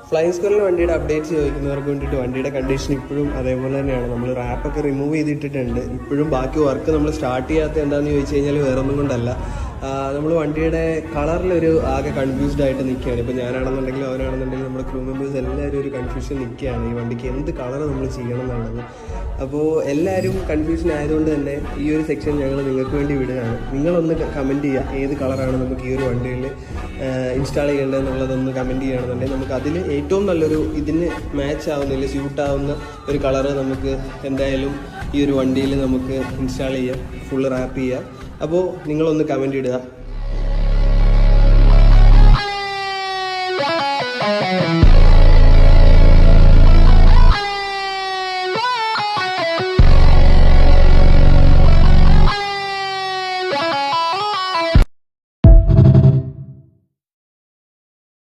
Flying സ്ക്വയറിൽ വണ്ടിയുടെ updates ചോദിക്കുന്നവർക്ക് വേണ്ടിയിട്ട് വണ്ടിയുടെ കണ്ടീഷൻ ഇപ്പോഴും അതേപോലെ തന്നെയാണ്. നമ്മൾ റാപ്പൊക്കെ റിമൂവ് ചെയ്തിട്ടിട്ടുണ്ട്. ഇപ്പോഴും ബാക്കി വർക്ക് നമ്മൾ സ്റ്റാർട്ട് ചെയ്യാത്ത എന്താണെന്ന് ചോദിച്ചു കഴിഞ്ഞാൽ വേറെ ഒന്നും കൊണ്ടല്ല, നമ്മൾ വണ്ടിയുടെ കളറിലൊരു ആകെ കൺഫ്യൂസ്ഡ് ആയിട്ട് നിൽക്കുകയാണ്. ഇപ്പോൾ ഞാനാണെന്നുണ്ടെങ്കിലും അവനാണെന്നുണ്ടെങ്കിലും നമ്മുടെ ക്രൂ മെമ്പേഴ്സ് എല്ലാവരും ഒരു കൺഫ്യൂഷൻ നിൽക്കുകയാണ് ഈ വണ്ടിക്ക് എന്ത് കളർ നമ്മൾ ചെയ്യണം എന്നുള്ളത്. അപ്പോൾ എല്ലാവരും കൺഫ്യൂഷൻ ആയതുകൊണ്ട് തന്നെ ഈ ഒരു സെക്ഷൻ ഞങ്ങൾ നിങ്ങൾക്ക് വേണ്ടി വിടുകയാണ്. നിങ്ങളൊന്ന് കമൻറ്റ് ചെയ്യുക ഏത് കളറാണ് നമുക്ക് ഈ ഒരു വണ്ടിയിൽ ഇൻസ്റ്റാൾ ചെയ്യേണ്ടതെന്നുള്ളതൊന്ന് കമൻറ്റ് ചെയ്യുകയാണെന്നുണ്ടെങ്കിൽ നമുക്ക് അതിൽ ഏറ്റവും നല്ലൊരു ഇതിന് മാച്ച് ആവുന്നില്ല സ്യൂട്ടാവുന്ന ഒരു കളറ് നമുക്ക് എന്തായാലും ഈ ഒരു വണ്ടിയിൽ നമുക്ക് ഇൻസ്റ്റാൾ ചെയ്യാം, ഫുള്ള് റാപ്പ് ചെയ്യാം. അപ്പോൾ നിങ്ങളൊന്ന് കമൻറ്റ് ഇടുക.